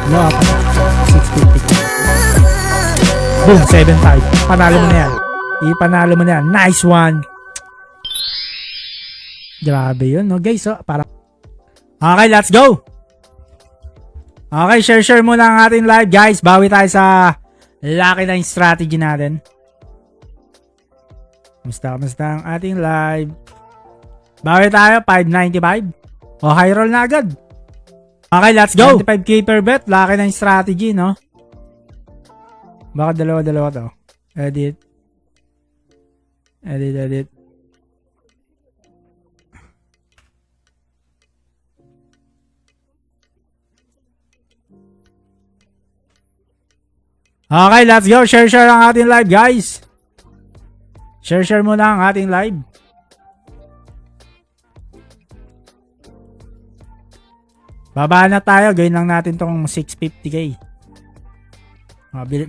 Low up. 650. Boom, 7.5. Panalo mo na yan. Ipanalo mo na yan. Nice one. Grabe yun, no guys. So, para... Okay, let's go. Okay, share muna ang ating live, guys. Bawi tayo sa Lucky 9 strategy natin. Kamusta ang ating live? Bawi tayo, 595. O, high roll na agad. Okay, let's go. 25k per bet. Lucky 9 strategy, no? Baka dalawa to. Edit. Okay, let's go. Share ang ating live, guys. Share muna ang ating live. Babaan na tayo. Gawin lang natin tong 650k.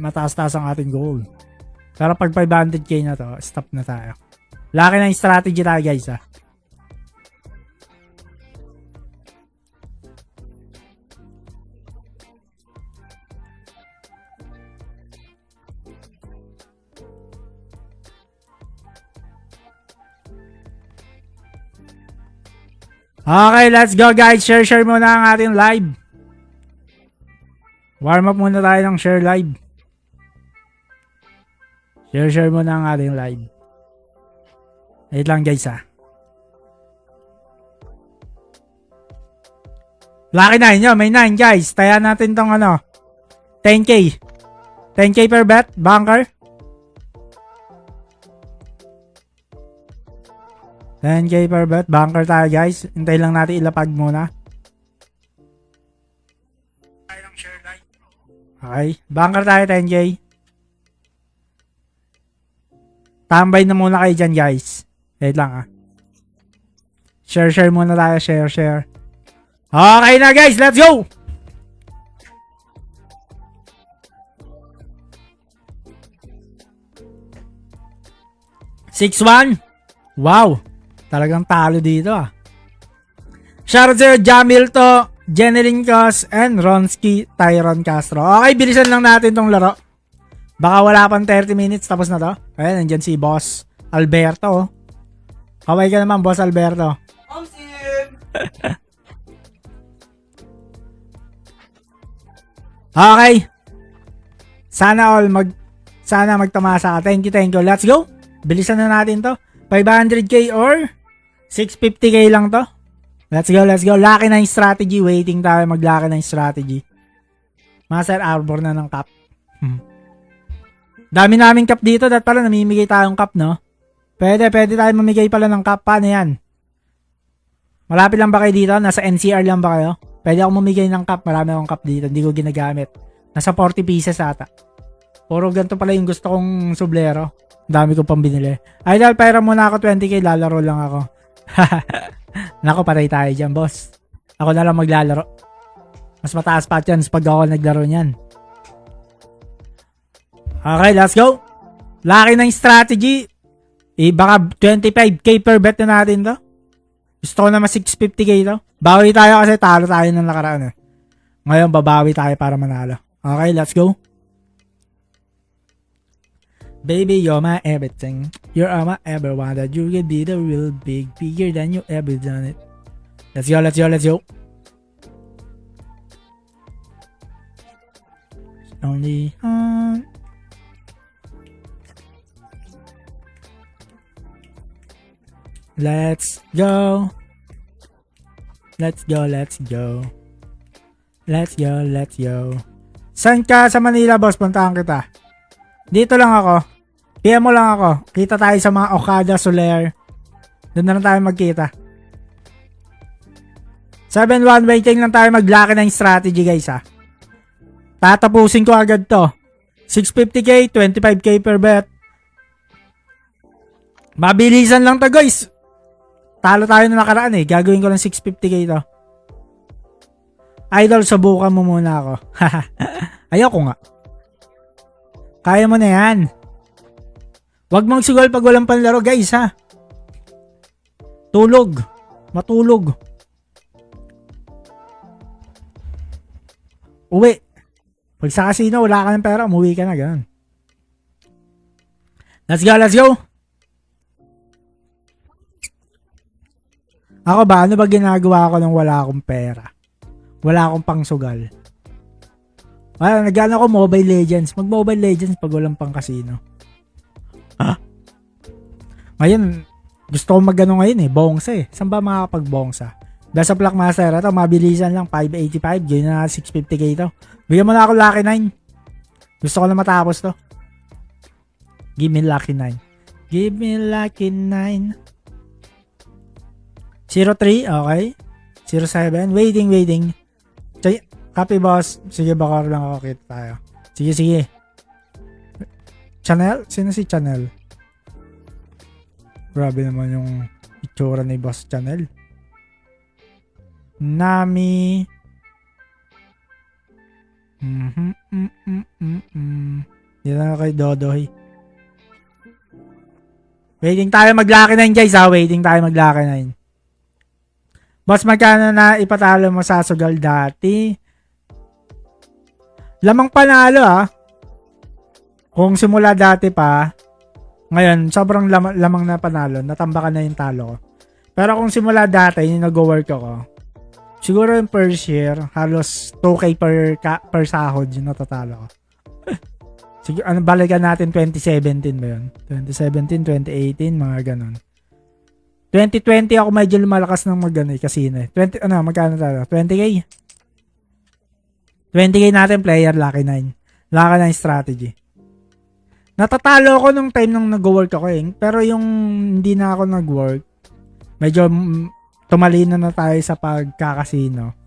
Mataas-taas ang ating goal. Pero pag 500k na to, stop na tayo. Laki na yung strategy tayo, guys, ha. Okay, let's go, guys. Share muna ang ating live. Warm up muna tayo ng share live. Share muna ang ating live. Wait lang, guys, ha. Lucky 9 nyo. May 9, guys. Taya natin tong 10k. 10k per bet. Banker. 10k per bet. Banker tayo, guys. Hintay lang natin ilapag muna. Okay. Banker tayo, 10k. Tambay na muna kayo dyan, guys. Wait lang, ha. Share muna tayo. Share. Okay na, guys. Let's go! $6-1. Wow. Talagang talo dito, ah. Shoutout sa'yo, Jamil to, Jeneline Cos, and Ronsky Tyron Castro. Okay, bilisan lang natin tong laro. Baka wala pang 30 minutes, tapos na to. Ayan, nandyan si Boss Alberto, oh. Kaway ka naman, Boss Alberto. Okay. Sana magtamasa ka. Thank you. Let's go. Bilisan na natin to. 500k or 650k lang to. Let's go. Lucky 9 strategy. Waiting tayo mag-Lucky 9 strategy. Master Arbor na ng cup. Dami naming cup dito. Dahil pala namimigay tayong cup, no? Pwede tayo mamigay pala ng cup. Paano yan? Malapit lang ba kayo dito? Nasa NCR lang ba kayo? Pwede ako mamigay ng cup. Marami akong cup dito. Hindi ko ginagamit. Nasa 40 pieces ata. Puro ganito pala yung gusto kong sublero. Dami ko pang binili. Idol, pera muna ako 20k. Lalaro lang ako. Nako, patay tayo dyan, boss. Ako na lang maglalaro. Mas mataas pa chance pag ako naglaro niyan. Okay, let's go. Lucky 9 strategy. Baka 25k per bet na natin to. Gusto ko naman 650k to. Bawi tayo kasi talo tayo ng nakaraan, eh. Ngayon, babawi tayo para manalo. Okay, let's go. Baby, you're my everything. You're all my everyone. That you can be the real big, bigger than you ever done it. Let's go. Only on. Let's go. Saan ka sa Manila, boss? Puntahan kita. Dito lang ako. PM mo lang ako. Kita tayo sa mga Okada, Soler. Doon na lang tayo magkita. 7-1 waiting lang tayo mag-Lucky 9 strategy, guys, ha. Tatapusin ko agad to. 650k, 25k per bet. Mabilisan lang to, guys. Talo tayo na nakaraan, eh. Gagawin ko lang 650k to. Idol, subukan mo muna ako. Ayoko nga. Kaya mo na yan. Huwag mong sugal pag walang panlaro, guys, ha. Tulog. Matulog. Uwi. Pag sa casino, wala ka ng pera, umuwi ka na, ganun. Let's go, let's go! Ako ba, ano ba ginagawa ko nang wala akong pera? Wala akong pangsugal. Nag-ano ako Mobile Legends. Mag-Mobile Legends pag walang pang casino. Ha? Ngayon, gusto ko mag-ano ngayon bongsa Saan ba makakapag-bongsa? Basta Blockmaster, ito, mabilisan lang, 585, gawin na 650k to. Bigyan mo na ako Lucky 9. Gusto ko na matapos to. Give me Lucky 9. Give me Lucky 9. 03, okay. 07, waiting. Copy boss. Sige, baka lang ako, kita tayo. Sige. Channel? Sino si Channel? Grabe naman yung itsura ni boss Channel. Nami. Dito na kay Dodoy. Waiting tayo mag-Lucky 9 guys ha. Waiting tayo mag-Lucky 9. Boss, magkano na ipatalo mo sa sugal dati? Lamang panalo Kung simula dati pa, ngayon sobrang lamang na panalo. Natambakan na yung talo ko. Pero kung simula dati, yung nag-work ako, siguro yung per share, halos 2k per sahod yung natatalo ko. Sige, balikan natin 2017 ba yun? 2017, 2018, mga ganon. 2020 ako medyo lumalakas ng casino. Magkano tayo? 20k? 20k natin player, Lucky 9. Lucky 9 strategy. Natatalo ako nung time nung nag-work ako Pero yung hindi na ako nag-work, medyo tumalino na tayo sa pagkakasino.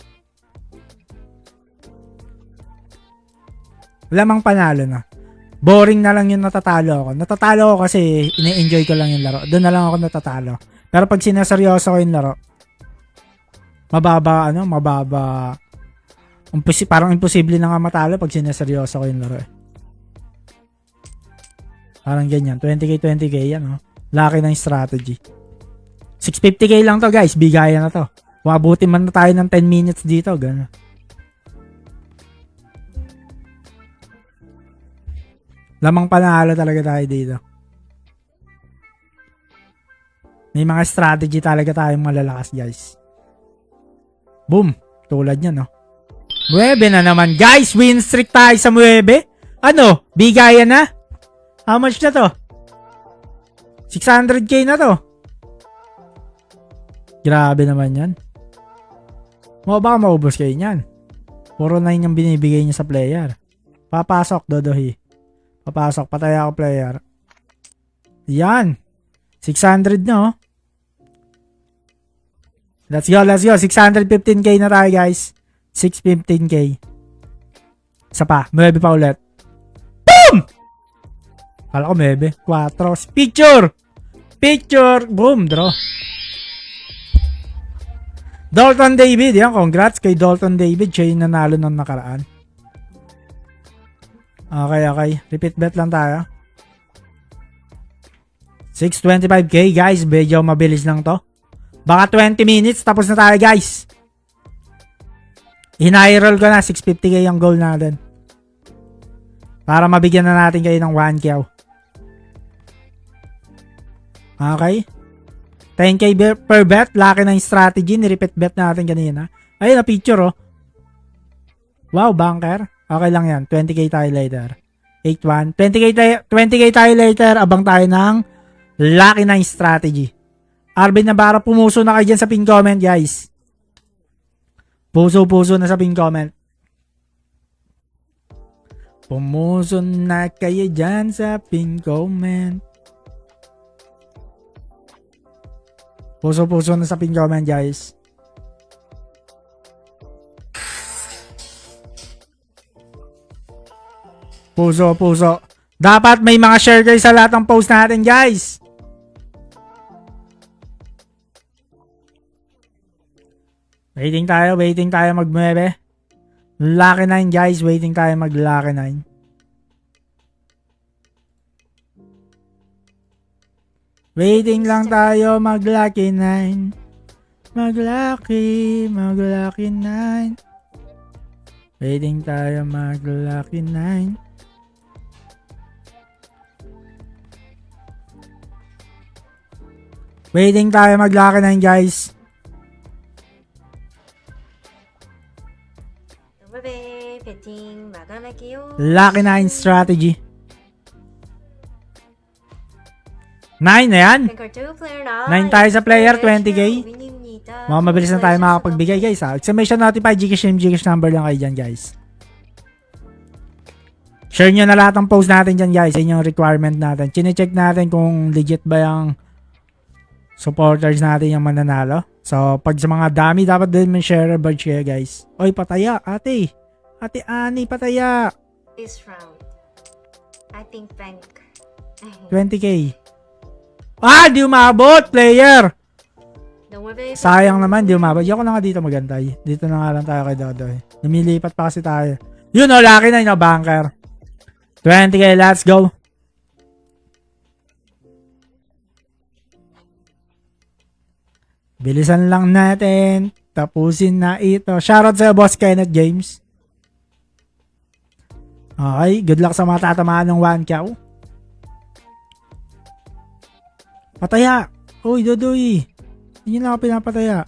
Lamang panalo na. Boring na lang yung natatalo ako. Natatalo ako kasi ine-enjoy ko lang yung laro. Doon na lang ako natatalo. Pero pag sinaseryoso ko yung laro, mababa. Parang imposible na nga matalo pag sinaseryoso ko yung laro Parang ganyan. 20k yan Lucky 9 strategy. 650k lang to guys. Bigayan na to. Mabuti man na tayo ng 10 minutes dito. Gano'n. Lamang panalo talaga tayo dito. May mga strategy talaga tayong malalakas guys. Boom. Tulad niya 9 na naman guys. Win streak tayo sa 9. Ano? Bigayan na? How much na to? 600k na to. Grabe naman yan. Baka maubos kayo niyan. Puro 9 yung binibigay niya sa player. Papasok, Dodohi. Papasok, patay ako player. Yan. 600 na Let's go. 615k na tayo guys. 615k. Isa pa. 9 pa ulit. Boom! Kala ko 9. 4. Picture! Boom! Draw. Dalton David. Yan. Congrats kay Dalton David. Siya yung nanalo ng nakaraan. Okay. Repeat bet lang tayo. 625k guys. Medyo mabilis lang to. Baka 20 minutes. Tapos na tayo guys. Hina-roll ko na. 650k yung goal natin. Para mabigyan na natin kayo ng 1k. Okay. 10k per bet. Lucky 9 strategy. Ni-repeat bet natin kanina. Ayun na picture Wow, banker. Okay lang yan. 20k tayo later. 8-1. 20k tayo later. Abang tayo ng Lucky 9 strategy. Arvin Navarro, pumuso na kayo dyan sa pin comment, guys. Puso na sa pin comment. Pumuso na kayo dyan sa pin comment. Puso na sa pin comment, guys. Puso. Dapat may mga share kayo sa lahat ng post natin, guys. Waiting tayo mag-9. Lucky 9 guys, waiting tayo mag-Lucky 9. Waiting lang tayo mag-Lucky 9. Mag-Lucky 9. Waiting tayo mag-lucky 9. Waiting tayo mag-lucky 9, guys. Lucky 9 strategy. 9 na yan. 9 tayo sa player, 20k. Mga mabilis na tayo makapagbigay, guys. Exclamation notify, Gcash name, Gcash number lang kayo dyan, guys. Share nyo na lahat ng post natin dyan, guys. Yun yung requirement natin. Chine-check natin kung legit ba yung supporters natin yung mananalo. So, pag sa mga dami, dapat din may share badge kayo, guys. Oy, pataya, ate. Ate Ani, pataya. This round, I think bank. 20k. Di umabot, player. Sayang naman, di umabot. Yoko na nga dito magantay. Dito na nga lang tayo kay Dodoy. Lumilipat pa kasi tayo. Yun o, laki na yun, banker. 20k, let's go. Bilisan lang natin. Tapusin na ito. Shoutout sa'yo, Boss Kenneth James. Okay, good luck sa mga tatamaan ng 1K. Pataya. Uy, Dodoy. Hindi na ako pinapataya.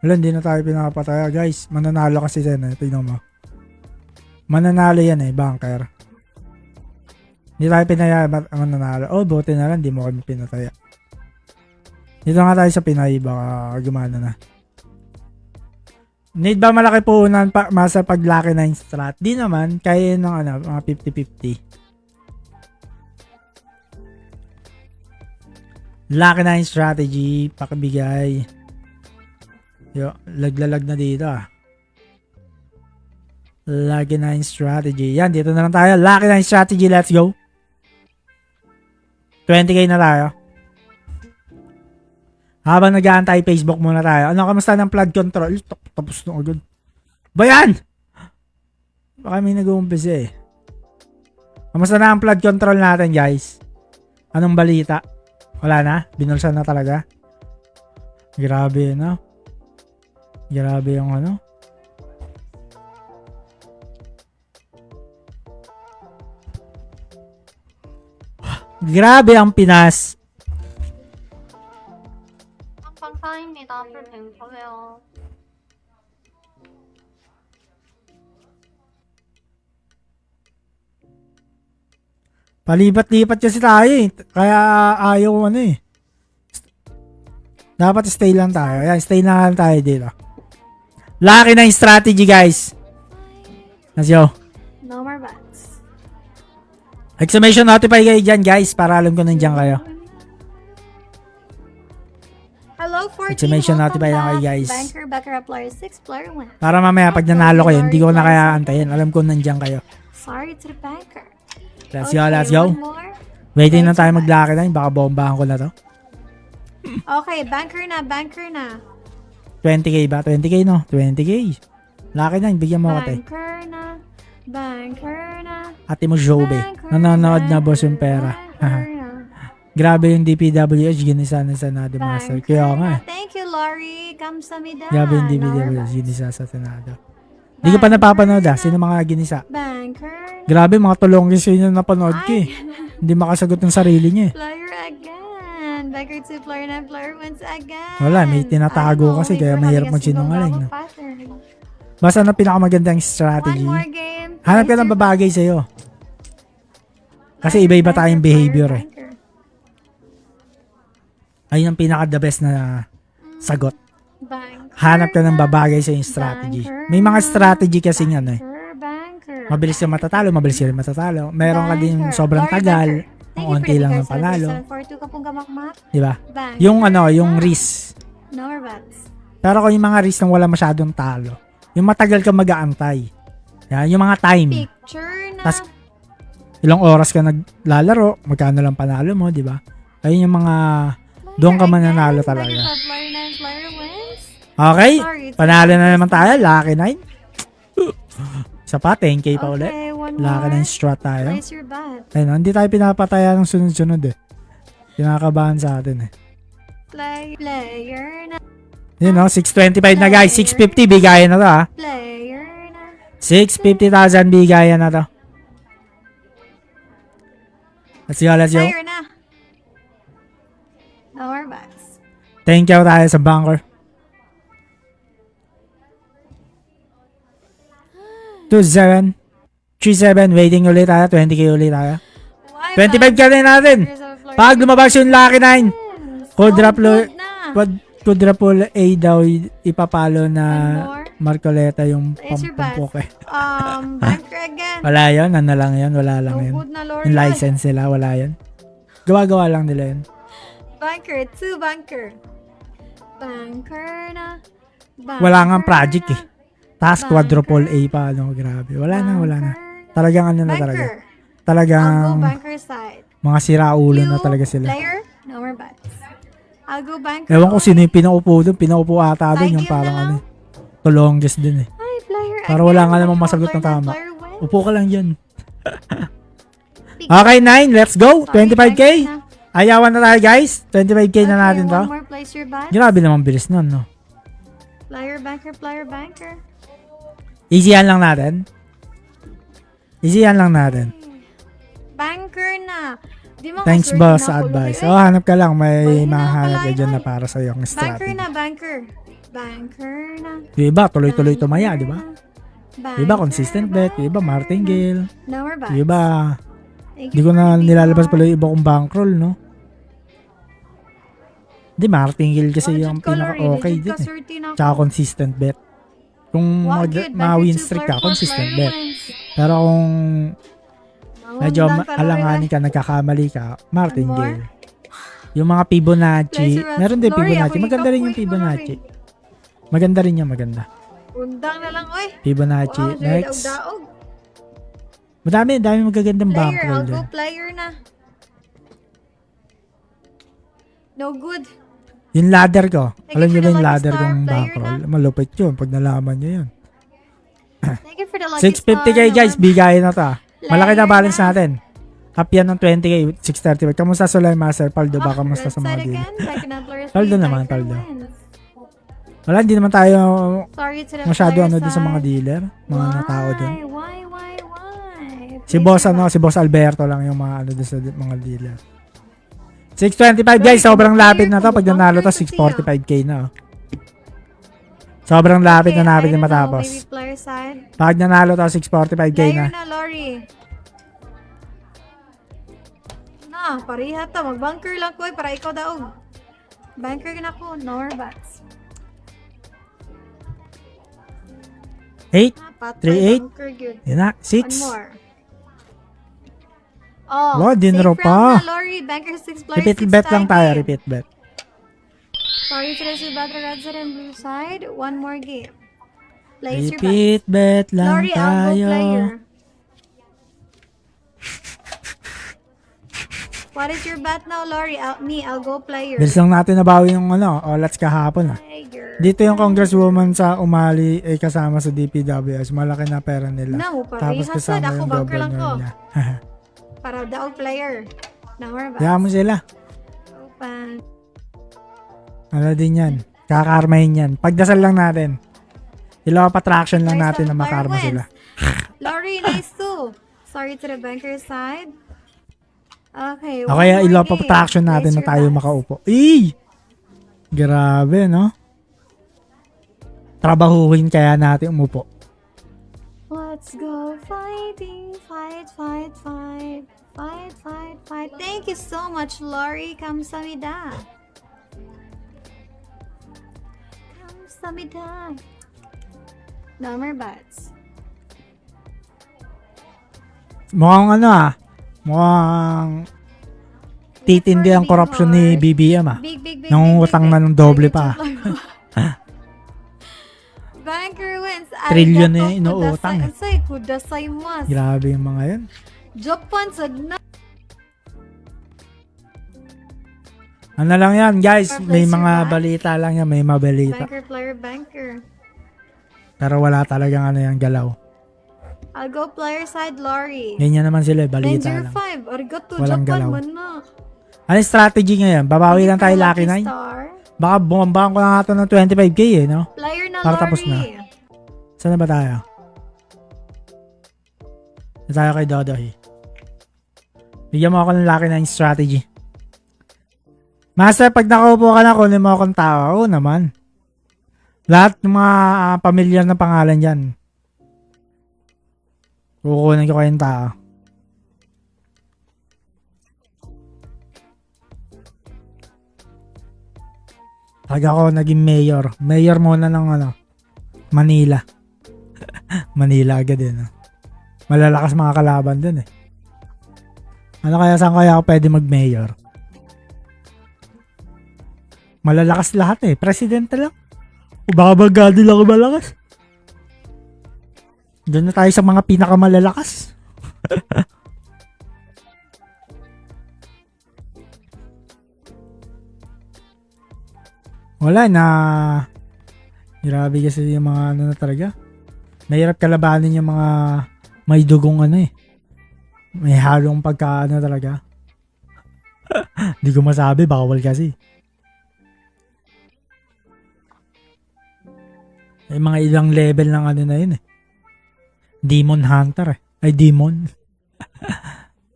Wala, hindi na tayo pinapataya, guys. Mananalo kasi yan eh. Tignan mo. Mananalo yan eh, banker. Hindi tayo pinaya, mananalo. Oh, buti na lang, hindi mo kami pinataya. Dito nga tayo sa Pinay, baka gumana na. Need ba malaki puhunan pa masa pag lucky 9 strat? Di naman, kaya ng mga 50-50. Lucky 9 strategy, pakibigay. Yo, laglalag na dito Lucky 9 strategy. Yan, dito na lang tayo. Lucky 9 strategy, let's go. 20k na tayo. Habang nag-aantay Facebook muna tayo. Ano, kamusta ng flood control? Tapos na agad. Bayan! Baka may nag-uumpisa eh. Kamusta na ang flood control natin, guys? Anong balita? Wala na? Binulsan na talaga? Grabe, no? Grabe yung ano? Grabe ang Pinas. 감사합니다. 풀 100%요. Palipat-lipat kasi tayo eh. Kaya ayaw ano eh. Dapat stay lang tayo. Ayan, stay lang tayo dito. Lucky na yung strategy, guys. Let's go. No more bats. Exclamation notify kayo dyan, guys. Para alam ko nandiyan kayo. Hello, 14. Exclamation notify lang kayo, guys. Banker, backup player 6, player 1. Para mamaya pag nanalo kayo, hindi ko na kaya antayin. Alam ko nandiyan kayo. Sorry to the banker. Let's go, let's go. One more. Waiting na tayo mag-lucky na. Baka bombahan ko na to. Okay, banker na, banker na. 20k ba? 20k no? 20k. Lucky na, bigyan mo ako tayo. Banker na, banker na. Ate mo Jobe. Nanonood na boss yung pera. Grabe yung DPWH, ginisa na sa Senado Master. Kaya nga eh. Thank you, Lori. Kamsamida. Grabe yung DPWH, ginisa sa Senado. Hindi ko pa napapanood Sino mga ginisa? Banker. Grabe, mga tulong kasi yun yung napanood ko eh. Hindi makasagot ng sarili niya eh. Player again. Banker 2, player 9, player once again. Wala, may tinatago kasi kaya mahirap magsinungaling. No? Basta na pinakamagandang strategy. One more game. Hanap ka ng babagay sa'yo. Kasi iba-iba tayong behavior eh. Ayun ang pinaka-the best na sagot. Hanap ka ng babagay sa yung strategy. May mga strategy kasi yan eh. Mabilis ka matatalo, mabilis ka rin matatalo. Meron ka din sobrang tagal, ang onti lang ng panalo. Diba? Yung ano, yung risk. Pero kung yung mga risk na wala masyadong talo, yung matagal ka mag-aantay. Yan, yung mga time. Tas, ilang oras ka naglalaro, magkano lang panalo mo, diba? Ayun yung mga, doon ka mananalo talaga. Okay, panalo na naman tayo, lucky 9. Isa pa, 10k pa ulit. Lucky 9 strat tayo. Ayun, hindi tayo pinapataya ng sunod-sunod eh. Kinakabahan sa atin eh. Yun no, 625 na guys, 650 bigayan na to 650,000 bigayan na to. Let's go, let's go. Player na. No more bats. Thank you tayo sa bunker. 27. 37. Waiting ulit tayo. 20k ulit tayo. 25k rin natin. Pag lumabas yung Lucky 9. Quadruple A daw ipapalo na Marcoleta yung pampupok eh. Banker again. Wala yun. Ano lang yun. Wala lang No yun. good na Lord. Yung license nila. Wala yun. Gawa-gawa lang nila yun. Banker. 2 banker. Banker na. Wala nga project eh. Task quadruple A pa. Ano, grabe. Wala na. Talagang ano na talaga. Banker. I'll go Talagang banker side. mga siraulo na You, talaga sila. Player, no more bats. I'll go banker. Ewan ko sino yung pinaupo doon. Pinaupo ata doon yung Tag yun parang na ano. To longest din eh. Hi, player. Para again. wala nga namang masagot Player na tama. player wins. Upo ka lang dyan. Big Okay, 9. Let's go. Sorry, 25k. banker na. Ayawan na tayo guys. 25k na Okay, natin to. one more place your bats. Grabe naman bilis nun, no? Player, banker. Easy yan lang natin. Banker na. Di mo Thanks kaswerte boss na sa ako, advice. Lord. Oh, hanap ka lang. May Ay, mahanap ka nakakalain dyan na ay. para sa yung Banker strategy. na, banker. Banker na. Yung iba, tuloy-tuloy tumaya, di ba? Banker Yung iba, consistent na, bet. Yung iba, banker martingale. na. No more bats. Yung iba, Thank di you ko for na the big nilalabas bar. pala yung iba kong bankroll, no? Di, martingale kasi Budget yung ka, Lord. pinaka-okay Legit din ka, eh. swerte na ako. Tsaka consistent bet. Kung Wagid, ma-win banker two, streak player ka, four, consistent player bet. wins. Pero kung medyo Mangundang ka, Lord. alanganin ka, nagkakamali ka, One martingale. more. Yung mga Fibonacci, Pleasure us. meron din Lord, Fibonacci. ako Maganda rin yung ikaw, Fibonacci. Lord. Maganda rin yung maganda. Undang na lang, oy. Fibonacci. Wow, sir, Next. daog-daog. Dami magagandang Player, bankroll I'll go din. player na. No good. Yung ladder ko. Thank Alam you niyo for ba yung the lucky ladder star, kong player bankroll? Malupit yun pag nalaman nyo yun. Thank you for the lucky 650k star, guys, no bigayan na to. ah. Malaki na Player balance na. natin. Up yan ng 20k, 635. Kamusta Solay Master? Paldo ba? Ah, Kamusta red sa mga side deal? again, back in Adler Paldo three, naman, banker paldo. wins. Wala, hindi naman tayo Sorry to the masyado player ano din sa mga side. dealer. Mga tao din. Why? Si boss ano, si boss Alberto lang yung mga ano din sa mga dealer. 625 guys, sobrang lapit na to. Pag nanalo to, 645k na. Oh. Sobrang lapit na natin yung matapos. Maybe player side. Pag nanalo to, 645k Player na. na, Lori. Na, pariha to. Mag-bunker lang ko para ikaw daog. Banker na ko, no more bats. 8, Ah, patay, 3-8. bunker good. yun na, One 6. more. Oh, Wow, dinero safe round pa. na, Lori. Banker 6 player Repeat 6 bet lang tayo, game. repeat bet. Sorry to the Batra red side and blue side. One more game. Place your bets. Repeat bet lang Lori, I'll go tayo. player. What is your bet now, Lori? I'll go player. Bilis lang natin nabawi yung ano, Olats kahapon ah. Player. Dito yung congresswoman sa Umali ay kasama sa DPWS. Malaki na pera nila. No, Tapos parehas sad. kasama Ako, yung bunker lang governor ko. niya. Para daog player. No more bets. Kaya mo sila. Open. Ano din yan. Kakarmahin yan. Pagdasal lang natin. Ilaw attraction lang Player natin na side, player makarma wins. sila. Lori, nice too. Sorry to the banker side. Okay, O kaya one more ilaw game. attraction natin Place na your tayo bets. makaupo. Grabe, no? Trabahuhin kaya natin umupo. Let's go fighting, fight. Thank you so much, Lori. Kamsamida. No more bets. Mukhang ano ah. Mukhang titindi ang corruption ni BBM ah. Big. Nangungutang na ng doble pa. Banker wins. Trillion Arigato eh, inuutang eh. kudasai. Kudasaimasu. Grabe yung mga yan. Japan sa na. Ano lang yan guys. May Place your mga bets. balita lang yan. May mga balita. Banker player banker. Pero wala talagang ano yan galaw. I'll go player side, Lori. Ganyan naman sila. Balita lang. 905. Arigato, Walang Japan galaw. man na. Ano yung strategy ngayon? Babawi lang tayo Lucky 9? Star. Baka bumambahan ko na nga ito ng 25k eh, no? Player na, Para Lori. tapos na. Saan na ba tayo? Tayo kay Dodoy. Bigyan mo ako ng Lucky 9 strategy. Master, pag nakaupo ka na, kunin mo akong tao. Oo naman. Lahat ng mga pamilyar na pangalan dyan. Kukunin ko kayong tao. Pag ako naging mayor. Mayor muna ng Manila. Manila agad din. Malalakas mga kalaban dun eh. Ano kaya, saan kaya ako pwede mag-mayor? Malalakas lahat eh. Presidente lang. O baka bagado lang ako malakas. Doon na tayo sa mga pinakamalalakas. Wala na. Grabe kasi yung mga ano na talaga. Mahirap kalabanin yung mga may dugong ano eh. May halong pagka ano talaga. Di ko masabi, bawal kasi. May mga ilang level ng ano na yun eh. Demon Hunter eh. Ay, Demon.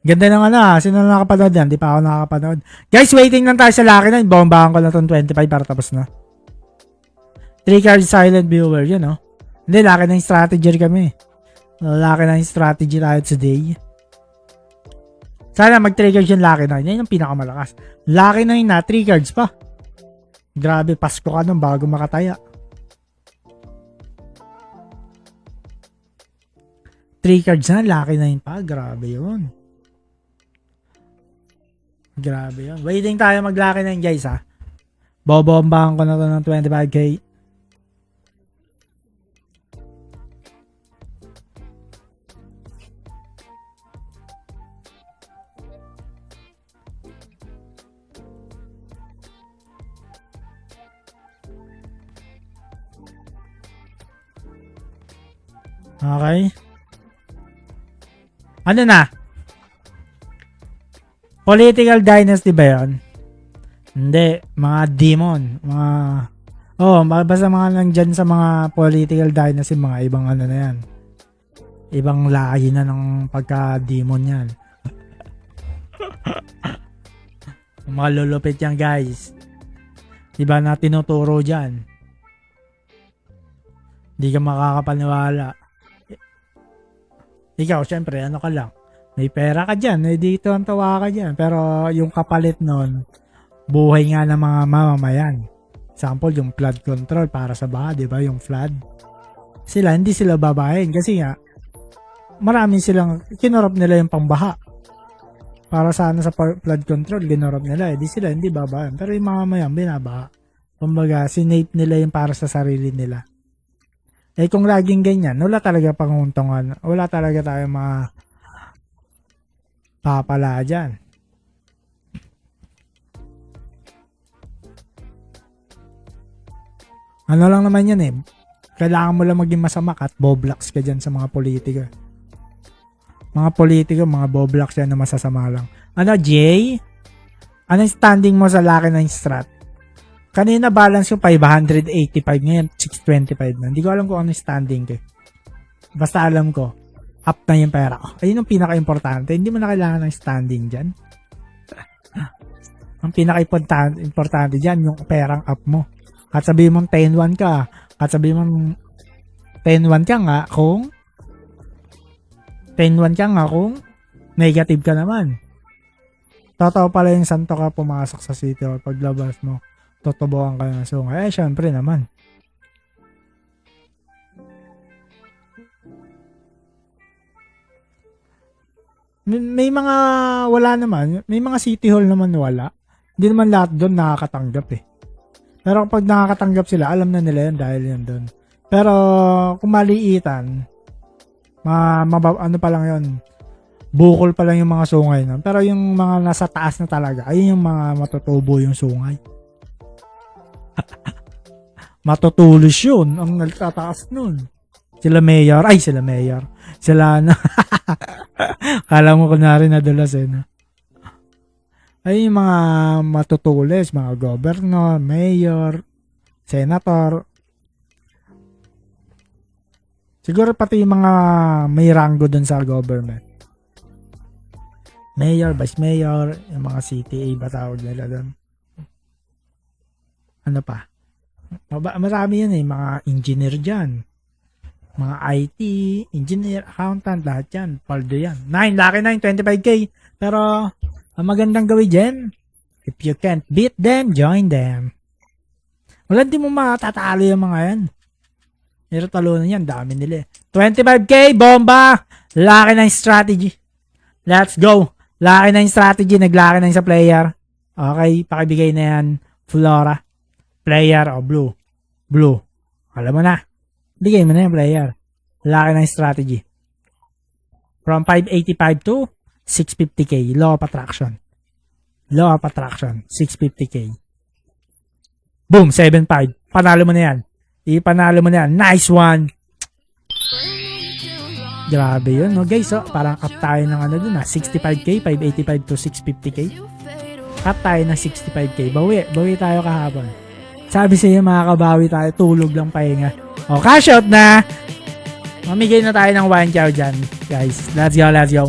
Ganda ng sino na nakapanood yan? Di pa ako nakakapanood. Guys, waiting lang tayo sa Lucky 9. Bombahan ko na itong 25 para tapos na. 3 card silent viewer, yun oh. Hindi, Lucky 9 strategy kami. Lucky 9 strategy tayo today. Sana mag-3 cards yung Lucky 9. Yan yung pinakamalakas. Lucky 9 na, 3 cards pa. Grabe, Pasko ka nun bago makataya. 3 cards na, Lucky 9 pa. Grabe yun. Grabe yun. Waiting tayo mag-Lucky 9 guys ha. Bobombahan ko na to ng 25k. Okay. Ano na? Political dynasty ba yun? Hindi. Mga demon. Mga... basta mga nandyan sa mga political dynasty, mga ibang ano na yan. Ibang lahi na ng pagka-demon yan. Mga lulupit yan guys. Diba na tinuturo dyan? Di ka makakapaniwala. Ikaw, syempre, ano ka lang? May pera ka dyan, dito ang tawa ka dyan. Pero yung kapalit nun, buhay nga ng mga mamamayan. Example, yung flood control para sa baha, di ba? Yung flood. Hindi sila babahin kasi nga, marami silang, kinorop nila yung pambaha. Para sana sa flood control, ginorop nila. Di sila, hindi babahin. Pero yung mamamayan, binabaha. Kumbaga, sinate nila yung para sa sarili nila. Kung laging ganyan, wala talaga panguntungan. Wala talaga tayong mga papala dyan. Ano lang naman yan eh. Kailangan mo lang maging masama at boblocks ka dyan sa mga politika. Mga politika, mga boblocks yan na masasama lang. Ano, Jay? Anong standing mo sa Lucky 9 strat? Kanina balance yung 585, ngayon 625 na. Hindi ko alam kung ano yung standing ko. Basta alam ko, up na yung pera ko. Ayun yung pinaka-importante. Hindi mo na kailangan ng standing dyan. Ang pinaka-importante dyan, yung perang up mo. At sabihin mong 10-1 ka. At sabihin mong 10-1 ka nga kung 10-1 ka nga kung negative ka naman. Totoo pala yung santo ka pumasok sa city or paglabas mo. Tutubuan ka ng sungay. Syempre naman. May mga wala naman. May mga city hall naman wala. Hindi naman lahat doon nakakatanggap eh. Pero kapag nakakatanggap sila, alam na nila yun dahil yun doon. Pero kung maliitan, ano pa lang yun, bukol pa lang yung mga sungay na. Pero yung mga nasa taas na talaga, ayun yung mga matutubo yung sungay. Matutulos yun ang nagtataas nun. Sila mayor. Sila na. Kala mo kunwari nadulas eh. No? Ay yung mga matutulis, mga governor, mayor, senator. Siguro pati yung mga may ranggo dun sa government. Mayor, vice mayor, yung mga CTA ba tawag nila dun. Ano pa? Marami yan eh, mga engineer dyan. Mga IT, engineer, accountant, lahat yan. Paldo yan. 9, laki 9, 25k. Pero, ang magandang gawin dyan, if you can't beat them, join them. Wala, di mo matatalo yung mga yan. Pero talunan yan, dami nila eh. 25k, bomba! Laki na yung strategy. Let's go! Laki na yung strategy, naglaki na yung sa player. Okay, pakibigay na yan. Flora. Player o blue. Blue. Alam mo na. Bigay mo na yung player. Laki na yung strategy. From 585 to 650k. Law of attraction. Law of attraction. 650k. Boom! 7.5. Panalo mo na yan. Ipanalo mo na yan. Nice one! Grabe yun, no guys. So, parang up tayo ng ano dun 65k, 585 to 650k. Up tayo ng 65k. Bawi tayo kahapon. Sabi sa'yo makakabawi tayo. Tulog lang pahinga. O, cash out na! Mamigay na tayo ng 1 chow dyan, guys. Let's go, let's go.